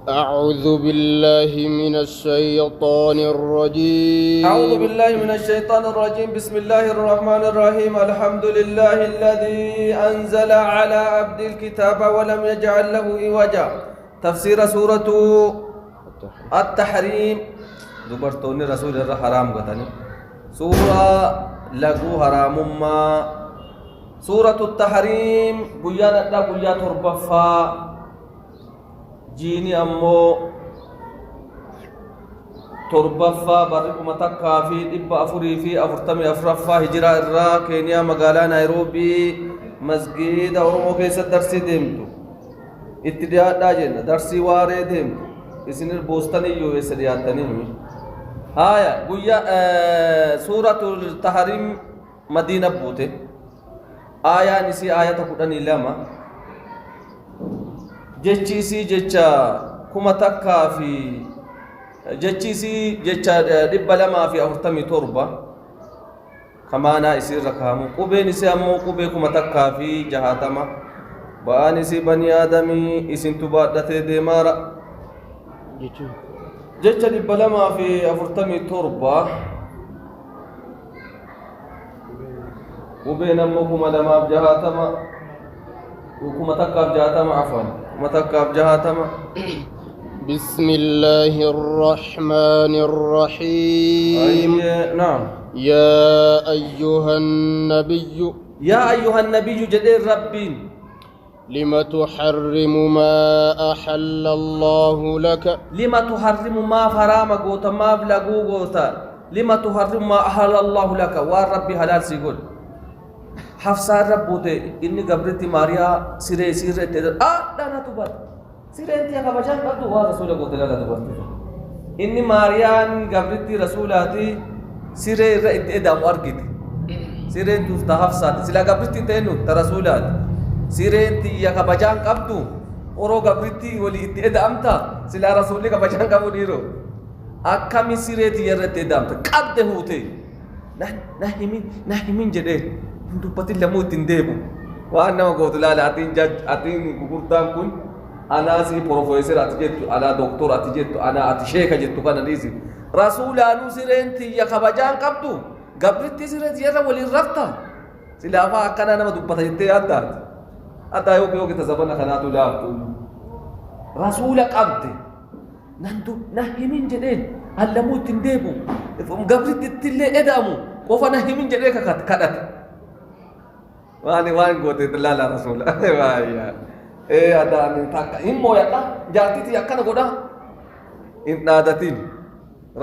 أعوذ بالله من الشيطان الرجيم. أعوذ بالله من الشيطان الرجيم. بسم الله الرحمن الرحيم. الحمد لله الذي أنزل على عبد الكتاب ولم يجعل له عوجا. تفسير سورة التحريم. دبرتوني رسول الله حرام قتني سورة لغو حرام ما سورة التحريم بيانا دا بيا تربفا جيني أمو تربفا بركم تكا في دب أفري في أفرتمي أفرفا هجرة الرا كينيا مقالا نيروبي مسجد أورمو كيس درسي ديمتو اتداء داجن درسي واري ديمتو اسن البوستاني يو اسرياتني آية بيا سورة التحريم مدينة بوته آية نسي آية تقولني لما جتشيسي جتشا كما تكا في جتشيسي جتشا دب لما في أفرتمي تربة كما أنا يصير ركامو قبي نسي أمو قبي كما تكا في جهاتما بانسي بني آدمي اسن تبادة ديمارا جتشا دب لما في أفرتمي تربة قبي نمو كما لما بجهاتما وكما تكا بجهاتما عفوا متكب جهاتما. بسم الله الرحمن الرحيم. نعم. يا أيها النبي. يا أيها النبي جدير ربين لم تحرم ما أحل الله لك. لم تحرم ما فرام قوتا ما بلغو قوتا لم تحرم ما أحل الله لك والرب حلال سيقول حفصة ربوته إني قبرتي ماريا سيري سيري تدر دانا تبات سيري انتي أكبجان قدو رسولة قوت لك تبات إني ماريا قبرتي رسولاتي سيري رأيت إدام وارقت سيري انتو تحفصة سيلا قبرتي تينو ترسولات سيري انتي أكبجان قبدو ورو قبرتي ولي إدامتا سيلا رسولي قبجان قبو ديرو أكامي سيري تيرت إدامتا قبده هوتي نحمين جديد دبتي لموت تنديبو وانا قلت لا لا اتين جاج اتين غورتان كون انا سي بروفيسور اتجت انا دكتور اتجت انا اتشيك جت كان ديزي رسول انو سيرنتي يا خبجان قبدو غبرتي سيرت يرا ولي رفتا سلافا كان انا دبتي تي اتا يوك تزبنا خناتو لا رسول قبد نندو نهي من جدين علمو تنديبو فم غبرتي تلي ادامو وفنا هي من جدين كدت وان قلت لا لا رسول الله هذا من تاك إمو يلا جاتي يكنا قدا إن نادتين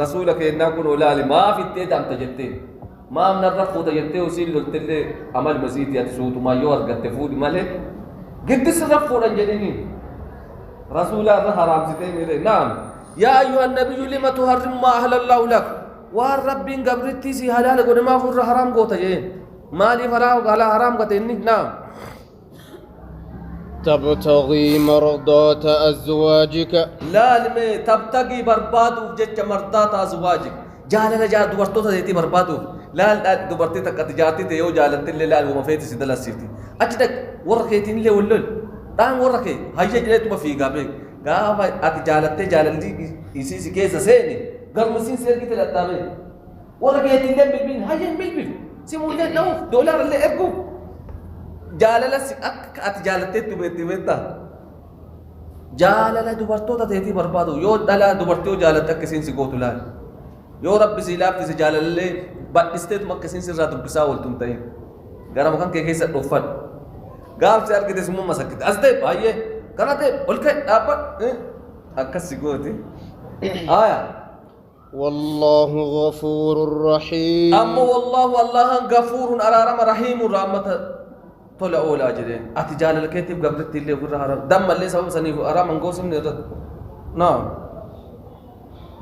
رسولك إن نكون ولا ما في التدام تجتين ما من الرفض تجتين وسيل للتل عمل مزيد يتسوت ما يور قد تفود ماله قد الرفض رنجدين رسول الله حرام ستين نعم يا أيها النبي لما تحرم ما أهل الله لك والرب قبرتي سي حلال قد ما فر حرام قوتا جين مالي فراو قال حرام قتني نعم تبتغي مرضات أزواجك. لا لمي تبتغي بربادو جج مرضات أزواجك جالنا جال دوبرتو تيتي بربادو لا دوبرتي تك تجارتي تيو جالت اللي لا وما فيت سيدلا سيتي أجدك وركيتين لي ولل دان وركي هيا جلت ما في غابك غابا أتجالت جالدي يسي كيس سيني غرمسين سير كي تلاتامي وركيتين لي بالبين هيا بالبين سيمولي لو دولار اللي ارجو جاللا أت جالتي تبيتي بيتا جاللا دوبرتو تاتي بربادو يو دلا دوبرتو جالتا كسين سيقوتو لا يو رب سيلاب تسي جاللا اللي باتستيت ما كسين سيراتو بسا ولتم تاين غرام كان كيسا دوفن غاف سيار كده سمو مسكت أصدق بايه كناتي ولكي دابا أكس سيقوتي آية والله غفور رحيم. أما والله غفور أرارم رحيم رحمة طلع أولى أجرين أتجال الكتب قبلت اللي يقول حرام دم اللي سوى سنيف أرام انقوسم نرد نعم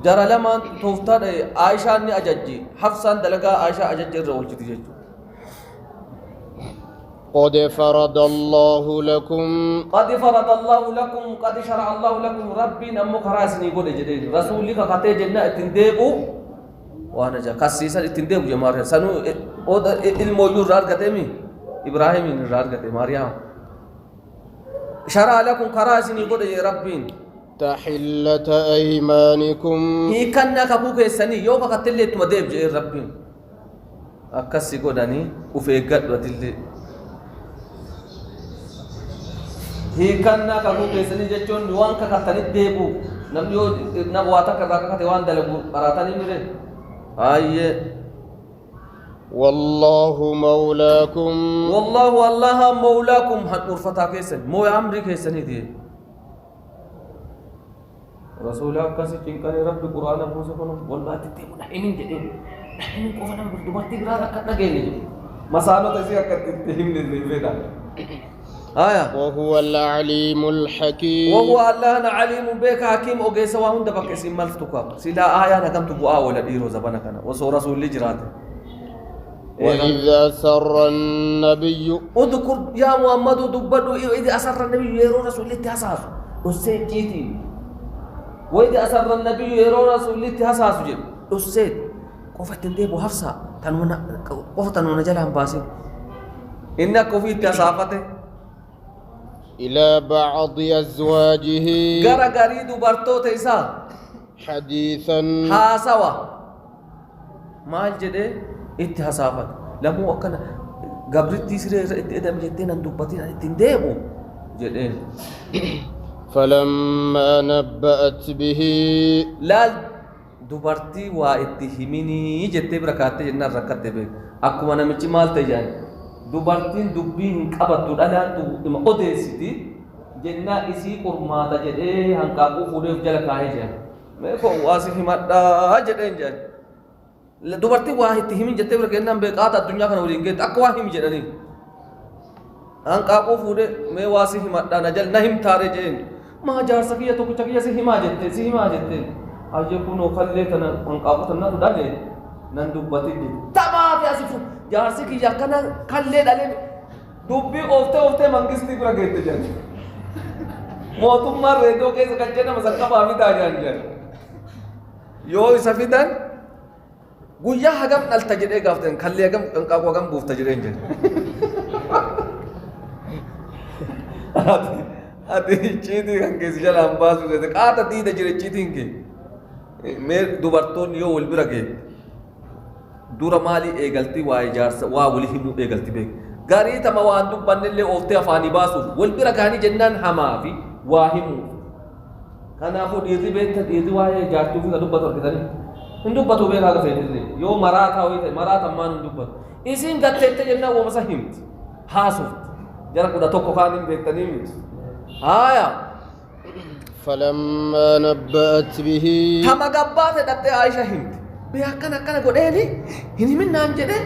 جرى لما توفتر عائشة ني أججي حفصان دلقا عائشة أججي الرول جديد قد فرض الله لكم. قد فرض الله لكم قد شرع الله لكم ربي نمو خراسني يقول جديد رسولك قتي جنة تندبو وانا جا كسيسا تندبو جماعة سنو الموجود رار قتمي إبراهيم رار قتمي مريم شرع لكم خراسني يقول يا ربي تحلة أيمانكم هي كان كابو كيسني يوكا كتلي تمديب جاي ربي أكسي قداني وفيقات وتلي هي كان كابو كيسني جتون وان كتلي ديبو نميو نبواتا كذا كتوان دلبو أراتني مره آيه والله مولاكم والله الله مولاكم هنورفتا كيسن مو أمري كيسني دي رسول الله كاسي تنكري رب القرآن بوسه كنو والله تتيمو نحيمين جدين نحيمين كوفنا بردوباتي برا ركتنا جيني مسالو تسيا كتتهم نزيفنا آية وهو العليم الحكيم وهو الله عليم بك حكيم أوجي سواهم دبك اسم ملفتوكا سلا آية نكم تبوا ولا ديرو زبانا كنا وصو رسول الله جرات وإذا سر النبي اذكر يا محمد دبدو إذا أسر النبي يرو رسول الله تحساس وسيد جيتي وإذا أسر النبي يرو رسول الله تحساس جيب وسيد قفت تنديبو حفصة تنونا قفت تنونا جلهم باسين إنك كوفي تحسافته إلى بعض أزواجه غرا غري دبرتو تيسا حديثا حاسوا ما جده اتحسافت لمو أكنا قبرتي سيرة اتدم جتين أن دبتين أن تنديبو جده فلما نبأت به لا دبرتي واتهمني جتة بركاتي جنة ركعت به أكو أنا مشي مال تجان دبرتين دبين كابت الآن تو ما أدرسيتي جنة إسي كرما تجده هنكابو فوري فجلا كاهي جان ما هو واسه ما دا جدين جان دبرتي واحد تهمين جتة بركاتنا بقاط الدنيا كنا ورينجت أكو واحد مجرني هنكابو فوري ما واسه ما دا نجل نهم ثاري جين ما جار سكية تو كتكية سه ما جتة أجي كونو خلّي تنا هنكابو تنا تدالي نندوبتي جي تمام يا سيفو جارسي کی یکنا کھلے ڈالے دوبی اوفتے منگستی پورا کہتے جان موتم مار ریدو کے کچے نہ مسکا باوی تا جان جان یو سفیدن گویا ہگم نل تجرے گافتن کھلے ہگم کنکا کو ہگم بوفتا جرین جان آتی چیتی کنکے سجل ہم باز ہوئے تھے کہا تا تیدہ جرے چیتی انکے میں دوبرتون یو ولبی رکھے دورا مالي إيجالتي وايجارس واولهم إيجالتي بيك غاري تما واندو بنلي أوفتي أفاني باسو والبرا كاني جنان هما في واهم كان أفو ديزي بيت ديزي واي جارتو في كدو بطور كتاني هندو بطو بيك هذا فيدي يو مرات هاوي مرات أمان هندو بط إسين قتلت جنان ومسا همت حاسوت جرا كدا توكو خانين بيك تنيمت آيا فلما نبأت به هما قبات دتي عائشة همت بأكنا قدامي هني من نانجده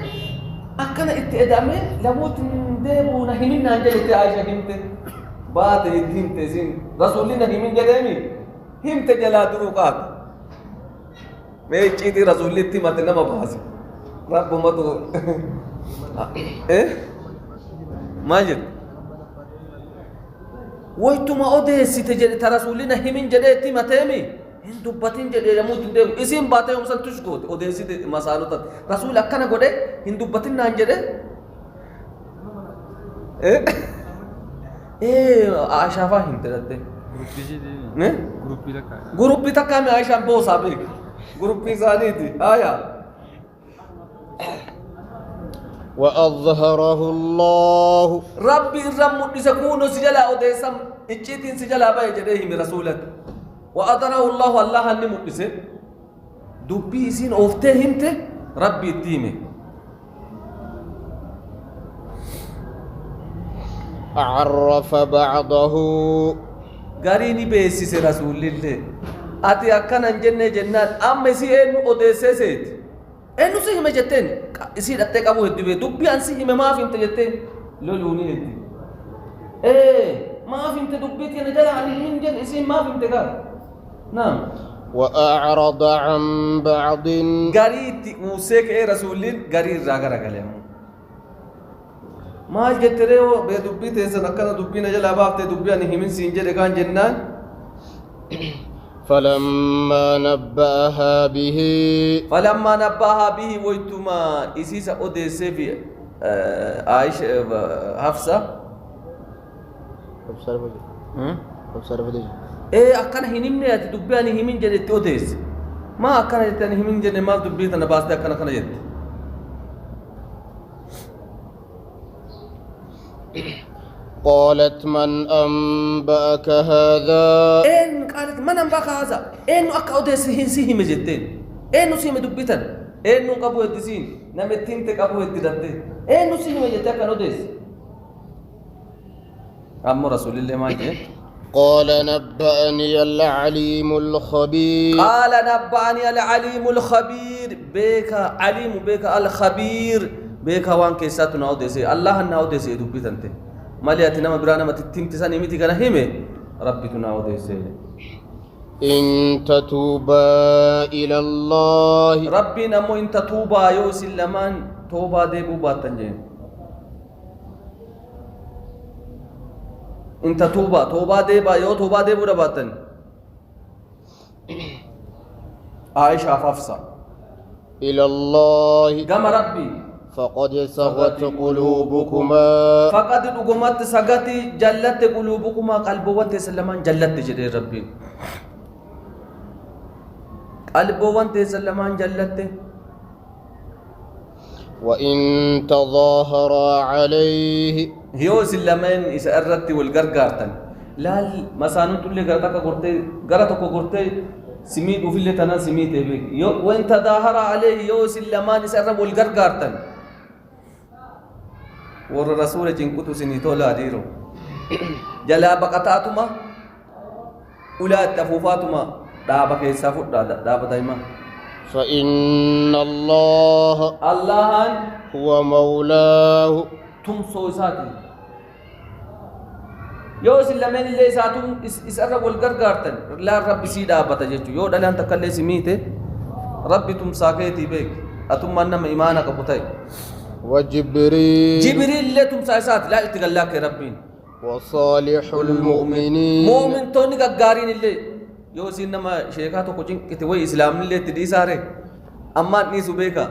أكنا اتقدامي لموت ديبونا هني من نانجده تعيش همت بعد هم تزين رسولنا هني من قدامي هم تجلا دروقات मैं चीती रसूली थी मत ना मबाज रब मत माजिद वही तुम ओदे सीते जरे था रसूली ना हिमिन जरे थी मतेमी इन दुब्बतिन जरे रमू तुंदे इसी बातें हम सल तुझको ओदे सीते मसालो तक रसूल अक्का ना गोडे इन दुब्बतिन ना जरे आयशा फाहिम तेरते ग्रुप तक का मैं आयशा बहुत साबिक ग्रुप ثاني थी आया وأظهره الله ربي الرم يسكون سجلا وديسم اجتين سجلا باي جديه من رسولك وأظهره الله الله أني مقدسه دبي سين أوفته همته ربي التيمه عرف بعضه غاريني بيسيس رسول الله أتي أكان أنجنة جنات أم مسي إنه أديسيت إنه سيه ما جتين يصير أتك أبوه الدبي دبي أنسيه ما فهمت جتين لولوني هدي ما فهمت دبي تي نجلا عليهم جن يصير ما فهمت كار نعم وأعرض عن بعض غاري موسيك رسول الله غاري راغا راغلهم ما جتره و بدبي تيسن أكان دبي نجلا أبافته دبي أني همين سينجر كان جنان فلما نبأها به ويتما إسيسا أوديسي في عائشة حفصة إيه أكان هنيمني أتي دبياني همين جدت أوديس ما أكان يتاني همين جدت ما دبيت أنا باس ده أكان أكان جدت قالت من أنبأك هذا إن قالت من أنبأك هذا إنه أكا أوديس هنسيه مجدتين إنه سيما دبيتن إنه قبو الدسين نمتين تقبو الددتين إنه سيما مجدتين أكا أوديس أمو رسول الله ما جد قال نبأني العليم الخبير قال نبأني العليم الخبير بك عليم بك الخبير بك وان كيساتنا أوديسي الله أن أوديسي دبيتنته مالياتنا مبرانا ما تتمتساني ميتي كان هيمه ربي تنا أوديسي إن تتوبا إلى الله ربي نمو إن تتوبا يوسي لمن توبا ديبو باتنجين إن تتوبا توبا ديبا يو توبا ديبو رباتن عائشة فافسا إلى الله قام ربي فقد سغت قلوبكما فقد دغمت سغتي جلت قلوبكما قلبوان تسلمان جلت جدي ربي قلبوان تسلمان جلت وإن تظاهر عليه هيو سلمان إسأرت والغرغارتن لا مسانو تولي غرتك غرتي غرتك غرتي سميت وفي اللي تنا سميت بك وإن تظاهر عليه يو سلمان إسأرت والغرغارتن ور رسول جنكتو سنيتولا ديرو جلا بقطاتما أولا تفوفاتما دابا كيسا فدا دابا دايما فإن الله هو مولاه تمسو ساتي يو سلمين اللي ساتم إسأرى والغرغارتن لا رب سيدا بتجيجو يو دلان تكالي سميته ربي تمساكيتي بيك أتم أنما إيمانك بطي جبريل اللي تمسا لا اتقلاك ربين وصالح المؤمنين مؤمن توني غارين اللي يو سينما شيخاتو كوجين كتوي إسلام اللي تدي ساري أما نيسو بيكا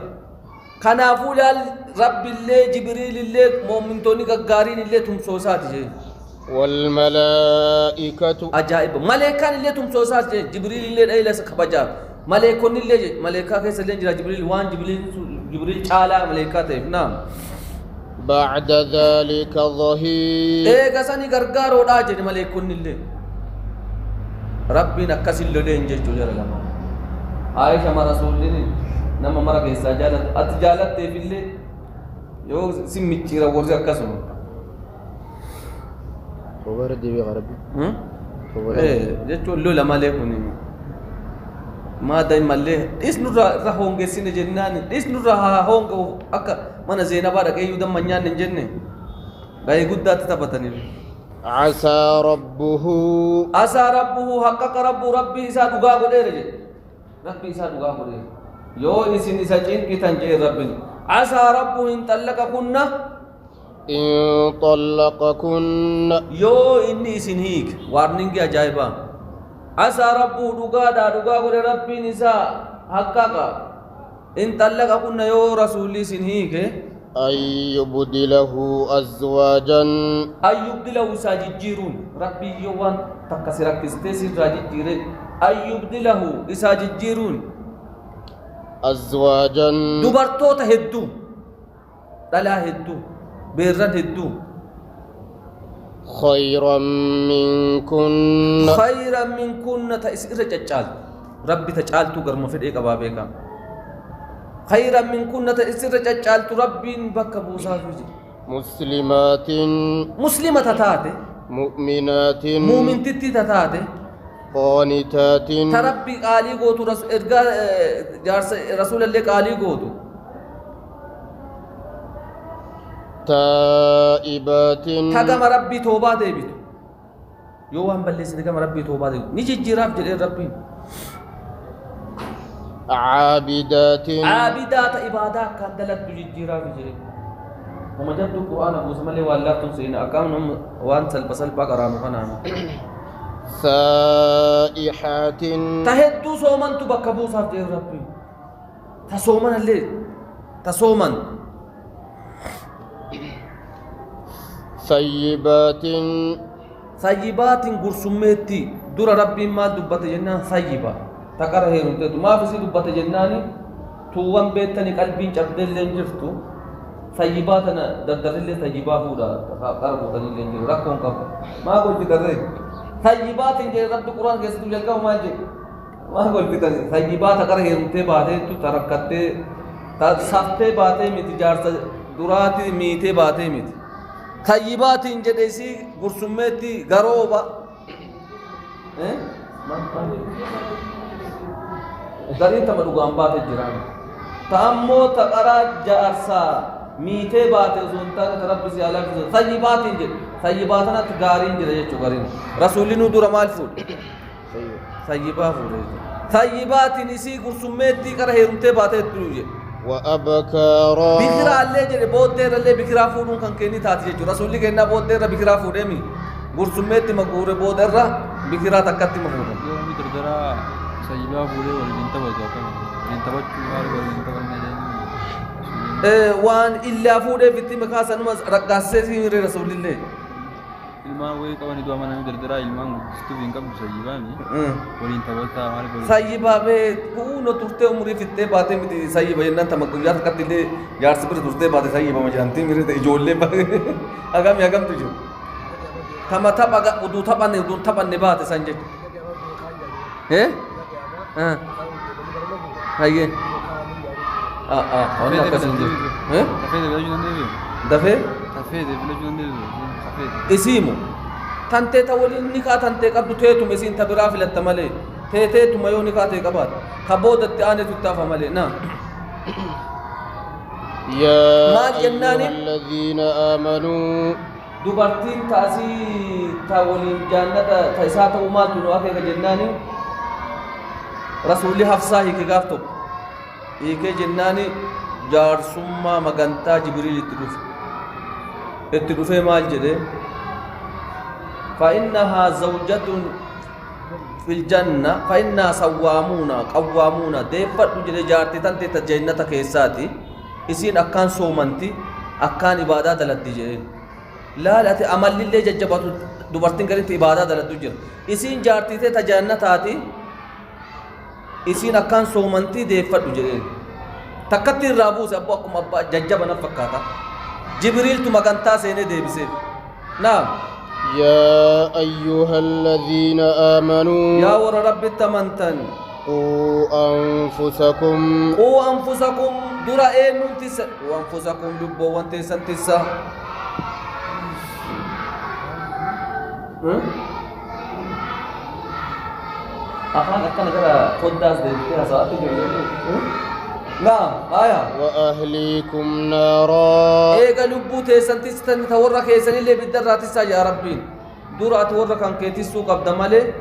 كنافو لال رب اللي جبريل اللي مؤمن توني غارين اللي تمسو ساتي والملائكة أجائب ملائكة اللي تمسو ساتي جبريل اللي أيلا سكبجاب ملائكون اللي ملائكة كيس اللي جرا جبريل وان جبريل تعالى ملائكة نعم بعد ذلك ظهير إيه كساني غرغار ودا جد ملائكون اللي ربي نكسل لدين جيجو جرى لما عائشة ما رسول الله نما مرة كيسا جالت أتجالت في اللي يو سميتي رورزي أكسون وردي بغربي إيه جيجو لولا ملائكوني ما دايما ليه اسنو راهونغ سين جنان اسنو راهونغ أكا من زينبا ركي يودم منيان جنة غاي قدات تبتني عسى ربه حقق ربي إسا دقا قدير ربي إسا دقا قدير يو إسن إسا جين كتن جي ربي عسى ربه إن طلقكن إن طلقكن يو إني إسن هيك وارنينج أجايبا عسى ربه دقا قدير ربي إسا حقق إن طلقكن يو رسولي إسن هيك أن يبدله أزواجا ساججيرون ربي يوان تكسرك استيسي راججيرين أن يبدله ساججيرون أزواجا دبرتو تهدو دلا هدو بيرن هدو خيرا منكن تأسئر تجال ربي تجال تقرم في الإيقا بابيكا خيرا منكن تأسئر تجال ربي بك بوسا فيجي مسلمة تاتي مؤمن تتي تاتي قانتات تربي قالي قوتو رسول الله قالي قوتو تائبات تقام ربي توبة ديبتو يوان بلس تقام ربي توبة ديبتو نجي جراف جلال ربي عابدات إبادات كان دلت جراف جلال وما جدو القرآن أبو سمالي والله تنسينا أكامنهم وان سلبسل بقرانو خنانو سائحات تهدو صومن تبكبو صاف جير ربي تصومن الليل تصومن ثيبات غرسمتي دور ربي ما دبت جنان ثيبة تقره نتدو ما في دبت جناني توان بيتني قلبي جبدل لنجرتو ثيباتنا دردر اللي ثيبا فودا قربو تني لنجر ركون قب ما قلت كذا ثيبات إن رب القرآن كيسدو جلكا ما جي ما قلت كذا ثيبات تقره نتباته تو تركته تسافته باته متجارت دراتي ميته باته ميت ثيبات إن جديسي غرسمتي غروبا غرين تمدو غامبات الجيران تامو تقرا جارسا ميته باته زونتا رب سي الله ثيبات إن ثيباتنا تغارين جريچو غارين رسول نو دور مال فود ثيبا فود ثيبات نسي غرسمتي كره هرمته باته تروجه وأبكارا بكرا اللي جري بود دير اللي بكرا فودون كان كيني تاتي جو رسول الله كنا بود دير بكرا فودمي غرسمت مغور بود دير بكرا تكتي مفودون يوم يدردرا سيبا فودي ولدين تبجا كان ولدين تبجا ولدين تبجا وان إلا فودي فيتي مكاسن ما رقاسي رسول الله ilmaan way qabani dua mana dardara ilmaan gudistu bin qabdu sayyibani waliin tabbata maal godhu sayyiba be kuno turte umri fitte baate miti sayyiba yenna tamakuyat katile yaar sibir turte baate sayyiba ma janti mere te ijolle agam tuju tamata baga udu tabanne baate sanje hayye onna kasinde tafede village nande dafe tafede village nande isimu tante tawolin nika tante qabdu teetu mesin tabira filatta male teetu mayo nika te qabat kabodatti ane tuttafa male na يا ما أيها جناني؟ الذين آمنوا dubartiin taasii tawolin jannata taisaata umaatu no akeeka jennaani rasuulli hafsaa hiike gaaf tokko hiikee jennaani jaarsummaa magantaa jibriil itti dhufee maal jedhe فإنها زوجة في الجنة فإنها صوامون قوامون ديفت جل جارتي تنتي تجنة كيساتي إسين أكان سومنتي أكان إبادة دلتي جل لا أمل لله ججبات دوبرتين كريم إبادة دلتي جل إسين جارتي تجنة تاتي إسين أكان سومنتي ديفت جل تكتي الرابوس أبو أكم أبا ججبنا فكاتا جبريل تمغنتا سيني ديبسي نعم يا أيها الذين آمنوا يا ور رب التمنتن قوا أنفسكم درا إيه ننتس وأنفسكم لبوا وانتسن تسا أخان أكان كذا قداس دي كذا ساعات نعم آية وأهليكم نارا إيجا لبو تيسن تستن تورك يسن اللي بالدرات يا ربين دورا تورك أن كيتي سوق أبدا مالي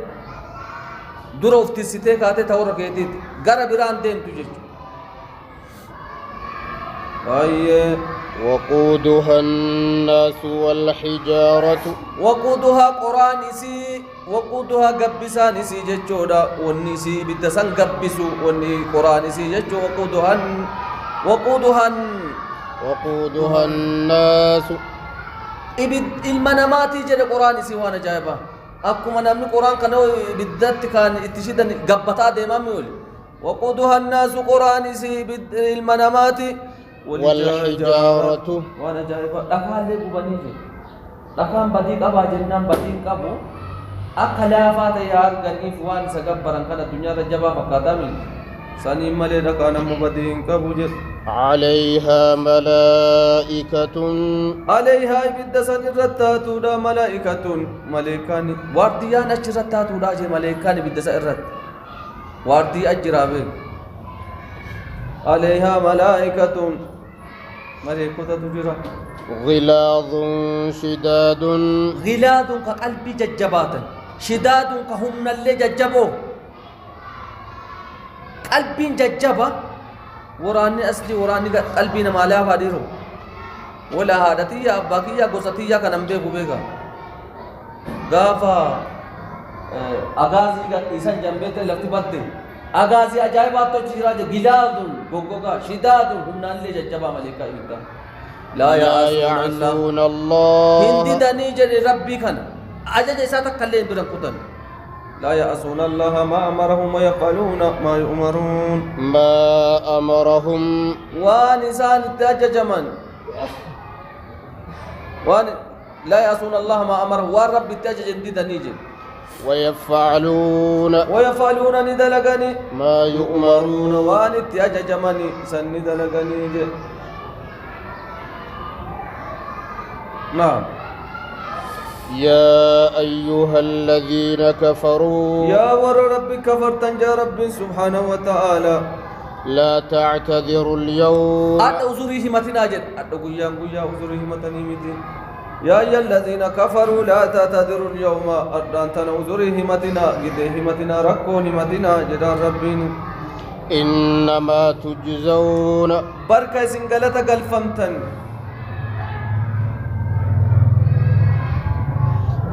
دورا افتسيتي كاتي تورك يتي غرا بران دين تجيش أيه وقودها الناس والحجارة وقودها قرآن سي وقودها قبسان سي ججودا وني سي بدسان قبسو وني قرآن سي ججو وقودها الناس إبد المناماتي جل قرآن سي وانا جايبا أكو منامني قرآن كانوا بدت كان اتشيدا قبتا ديما ميول وقودها الناس قرآن سي المناماتي والحجارة وانا جايبا دكان لي بنيجي دكان بدي قبا جنان بدي قبو أكلا فات يا غنيف وان سكبرن كان الدنيا رجبا فقدامي سني مالي دكان مبدين قبو جس عليها ملائكة بدسان الرتاتو دا ملائكان وارديان أجرتاتو دا جي ملائكان بدسان الرت واردي أجرابي عليها ملائكة تجرى غلاظ شداد كقلبي ججباتا شداد كهم اللي ججبو قلبي ججبا وراني أصلي وراني قلبي نمالا فاديرو ولا هادتي يا باقي يا غوستي يا كنم بيغا غافا أغازي إسان جنبت لفتي بدي أغازي أجايبات تو چيرا غلاظ غوغا شداد هم اللي ججبا ملائكة إبدا لا يعصون الله هندي داني جري ربي كان أجا جيسا تكالين دون كتن لا يعصون الله ما أمرهم ويفعلون ما يؤمرون ما أمرهم ونسان التاججمن وان لا يعصون الله ما أمرهم والرب التاجج جديدا نيجي ويفعلون ندلغني ما يؤمرون وان التاججمن سن ندلغني نعم يا أيها الذين كفروا يا ور ربي كفرت يا رب سبحانه وتعالى لا تعتذروا اليوم أتوزري همتنا جد أتوقيا أوزري همتني متين يا أيها الذين كفروا لا تعتذروا اليوم أنتنا أوزري همتنا قد همتنا ركو همتنا جدار ربين إنما تجزون بركة سنغلة قلفمتن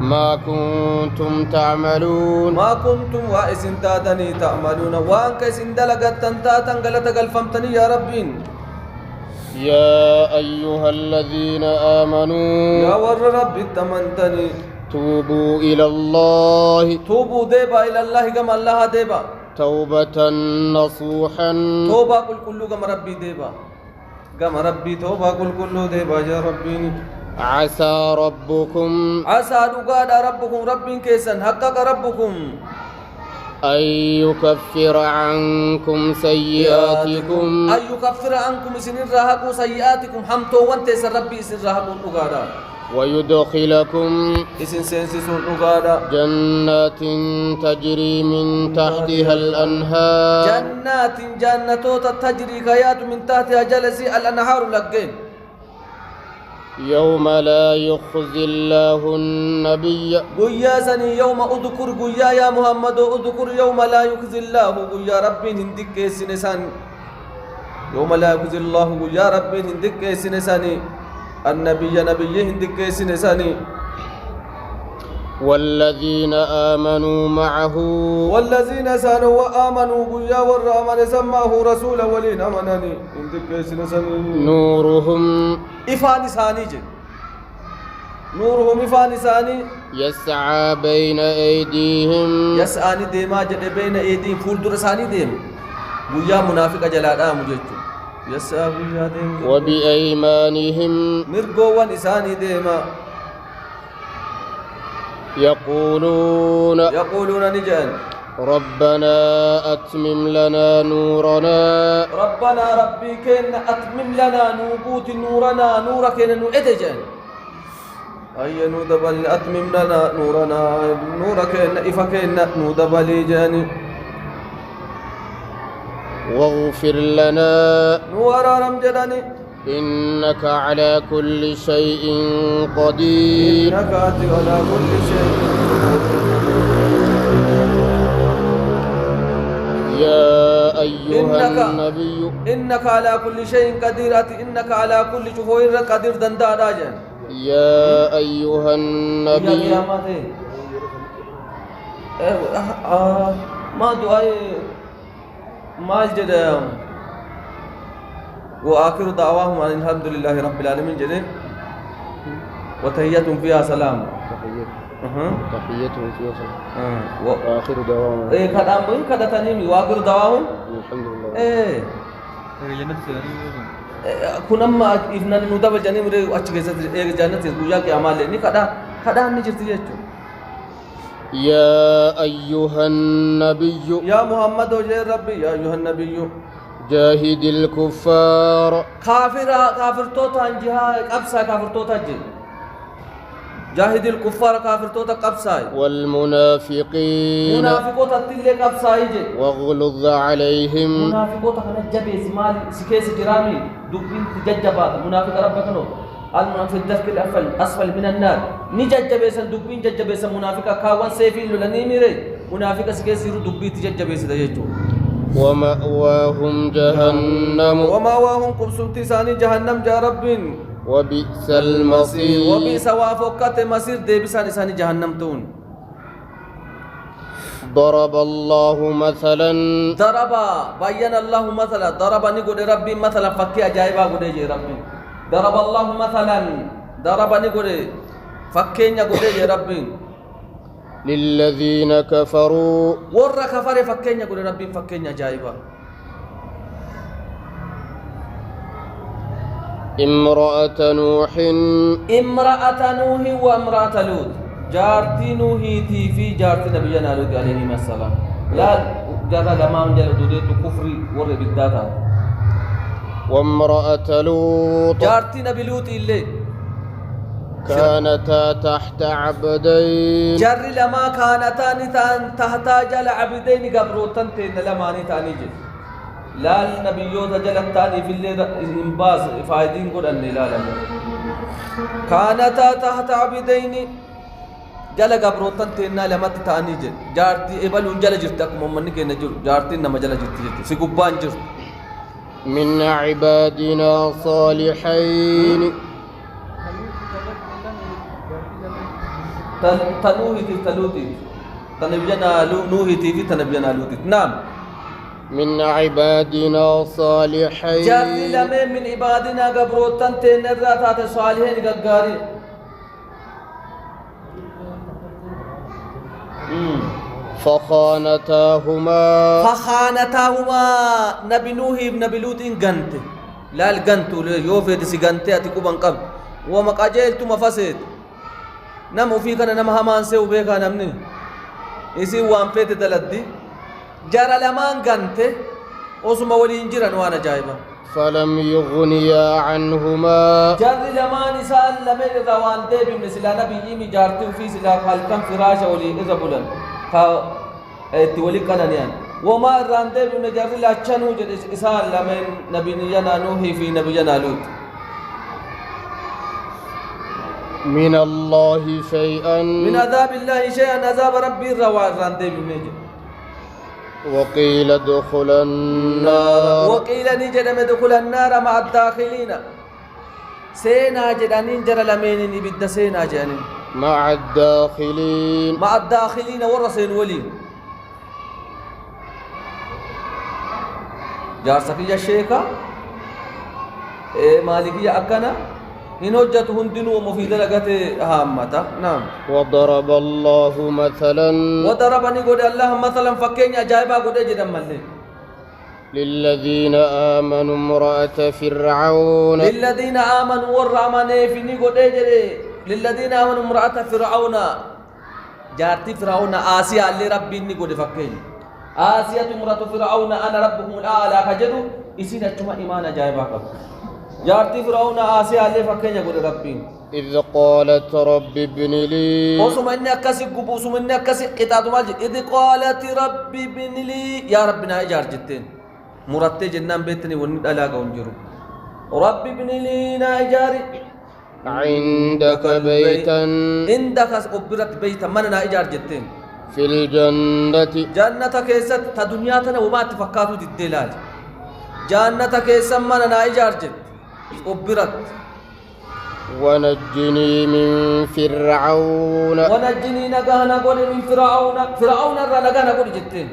ما كنتم تعملون ما كنتم وائسن تاتني تعملون وانك سندلقت تاتن غلط قلفمتني يا ربين يا أيها الذين آمنوا يا ور ربي تمنتني توبوا إلى الله توبوا ديبا إلى الله كما الله ديبا توبة نصوحا توبا كل كما ربي ديبا كما ربي توبا كل ديبا يا ربي عسى ربكم عسى دقاد ربكم رب كيسن حقق ربكم أن يكفر عنكم سيئاتكم أن يكفر عنكم سنين راهكم سيئاتكم حمتو وانت سن ربي سن راهكم دقادا ويدخلكم اسن سنسسون دقادا جنات تجري من تحتها الأنهار جنات جنتو تجري كيات من تحتها جلسي الأنهار لقين يوم لا يخزي الله النبي قيا سني يوم أذكر قيا يا محمد أذكر يوم لا يخزي الله قيا ربي هندك سنسان يوم لا يخزي الله قيا ربي هندك سنساني النبي نبي هندك سنساني والذين آمنوا معه والذين سانوا وآمنوا قيا والرحمن سماه رسول ولين أمنني هندك سنساني نورهم إفان ثاني جن نورهم إفان ثاني يسعى بين أيديهم يسعى ديما جد بين أيديهم فول درساني ديم بويا منافق جلال مجد يسعى بويا ديم وبأيمانهم مرقوا إساني ديما يقولون نجان ربنا أتمم لنا نورنا ربنا ربي كن أتمم لنا نوبوت نورنا نورا كن نؤتجان أي نودبل أتمم لنا نورنا نورا كن إفا كن نودبل جاني واغفر لنا نورا رمجداني إنك على كل شيء قدير إنك على كل شيء يا أيها النبي إنك على كل شيء قدير إنك على كل شيء قدير دندا راجن يا أيها النبي ما دعاء ما جدهم وآخر دعواهم أن الحمد لله رب العالمين جده وتحياتهم فيها سلام تحيتهم فيها سلام وآخر دعواهم إيه كلام بين كذا تاني وآخر دعواهم الحمد لله إيه جنة سلام كنما إفنان نودا بجاني مري أشجع سد إيه جنة سيدوجا كأمال لني كذا نجرتي يجوا يا أيها النبي يا محمد وجه ربي يا أيها النبي جاهد الكفار كافر توتا جها قبسا كافر توتا جي جاهد الكفار كافر توتا قبسا والمنافقين منافقوتا تلي قبسا يجي واغلظ عليهم منافقوتا كان جبي سمال سكيس جرامي دوبين تججبات منافق ربك نو المنافق الدرك الأسفل أسفل من النار نججبيسن دوبين ججبيسن منافقا كاوان سيفين لولاني ميري منافق سكيس يرو دوبين تججبيسن يجو ومأواهم جهنم ومأواهم قبسم تساني جهنم جا رب وبئس المصير وبئس وافقت مصير دي بساني ساني جهنم تون ضرب الله مثلا ضرب بين الله مثلا ضرب نقول ربي مثلا فكي أجايبا قول جي ربي ضرب الله مثلا ضرب نقول فكي نقول جي ربي للذين كفروا ور كفر فكين يقول ربي فكين جايبا امرأة نوح وامرأة لوط جارتي نوحي تي في جارتي نبينا لوط عليه السلام لا جرى لما انجل دوديت كفري ور بالداتا وامرأة لوط جارتي نبي لوط اللي كانتا تحت عبدين جر لما كانتان تحت جل عبدين قبروتن تين لما نتاني جل لا النبيوت جلتاني في الليل انباز فايدين قد أن لا كانتا تحت عبدين جل قبروتن تين لما تتاني جل جارتي إبلون جل جرتك ممنك نجر جارتي نما جل جرت سيقبان جرت من عبادنا صالحين تنوهي تلوتي تنبينا نوهي في تنبينا لوتي نعم من عبادنا صالحين جاري لمن من عبادنا قبروتن تنرى تات صالحين ققاري فخانتاهما نبي نوح نبي لوط غنت لا الغنت يوفد سي غنت اتكو بنقم ومقاجلت مفسد نم في كان نم همان سو بيكا نمني اسي وان فيت دلدي جرى لمان غنت اسم ولين جيران وانا جايبا فلم يغنيا عنهما جرى لمان سال لمن روان دي بمثل نبي يمي جارتي في سلا خالكم فراش ولي اذا بلن تولي كنانيان وما راندي بن جرى لا چنو جد اسال لمن نبي نوح في نبي لوط من الله شيئا من عذاب الله شيئا عذاب ربي روان راندي بمجد وقيل ادخل النار وقيل نجد ادخل النار مع الداخلين سينا جدانين جرى لمن نبد سينا جانين مع الداخلين ورسين ولي جارسك يا شيخا مالكي أكنا إن وجدت هندنو مفيدة لقت هامتا نعم وضرب الله مثلا وضربني قد الله مثلا فكين أجايبا قد جدا ملي للذين آمنوا امرأة فرعون للذين آمنوا والرحمن فيني قد جدي للذين آمنوا امرأة فرعون جارتي فرعون آسيا اللي ربي قد فكين آسيا امرأة فرعون أنا ربكم الأعلى كجدو إسينا تما إيمان أجايبا قد جارتي فرعون آسيا اللي فكين يقول ربي إذ قالت رب ابن لي وسمعني أكسي قبو سمعني أكسي قطعة مالجي إذ قالت رب ابن لي يا ربنا إجار جتين مرتي جنان بيتني وند ألاقا ونجرو رب ابن لي ناجاري عندك بيتا عندك أبرت بيتا مننا إجار جتين في الجنة جنة كيست تدنياتنا وما تفكاتو الدلال جنة كيست مننا إجار جت أبرت ونجني من فرعون ونجني نجانا قول من فرعون الرا نجانا قول جتين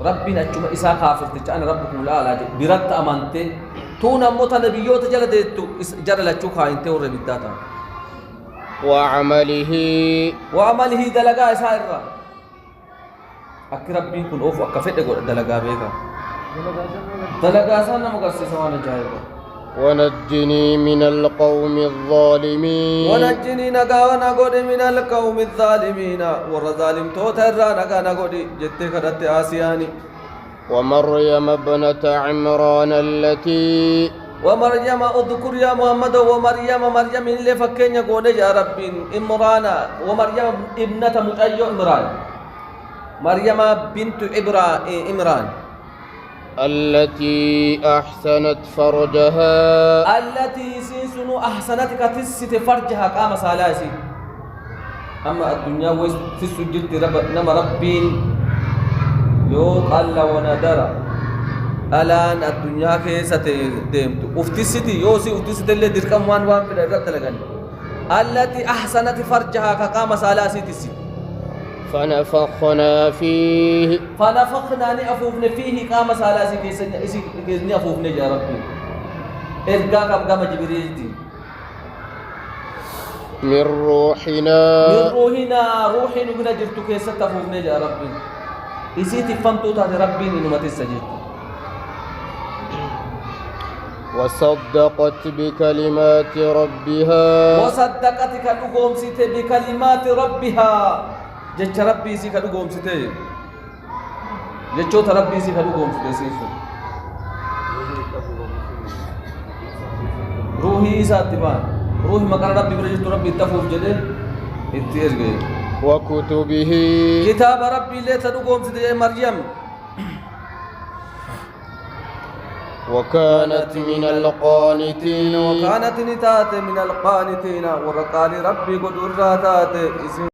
ربنا أجمع إساء كافر تج أنا ربكم الأعلى برت أمانته تونا موت نبيوت جلدت جرى لتشوكها أنت وربيتاتا وعمله دلقا إساء الرا أكرب بيكون أوف أكفت دلقا بيكا دلقا سانا مقصص وانا جايبا ونجني من القوم الظالمين ونجني نجانا قد من القوم الظالمين والظالم توتر نجانا قد جتك رت آسياني ومريم ابنة عمران التي ومريم اذكر يا محمد مريم اللي فكين يقول يا رب إمرانا ومريم ابنة متأيو إمران مريم بنت إمران التي أحسنت فرجها التي سيسنو أحسنت كتست فرجها قام سالاسي أما الدنيا وتسجد نما ربين يو قال وندر الآن الدنيا كيسة ديمت افتستي يوسي افتست اللي دركم وان في الرد لغني التي أحسنت فرجها كقام سالاسي تسي فنفخنا فيه نأفوفنا فيه قام سالاسي كيسني أفوفنا يا ربي إرقاك أبقام جبريل دي من روحنا من روحنا روحي نقول جرت كيسة تفوقنا يا ربي إسيتي فانتو تات ربي إنما تسجد وصدقت بكلمات ربها وصدقتك الأقوم سيتي بكلمات ربها جتش ربي سيك الأقوم سيتي جتشوت ربي سيك الأقوم سيتي سيسو روحي ساتبان روحي مكان ربي برجت ربي تفوق جده اتير گئے وكتبه كتاب ربي ليت الأقوم سيتي مريم وكانت من القانتين وكانت نتات من القانتين ورقال ربي قد وراتات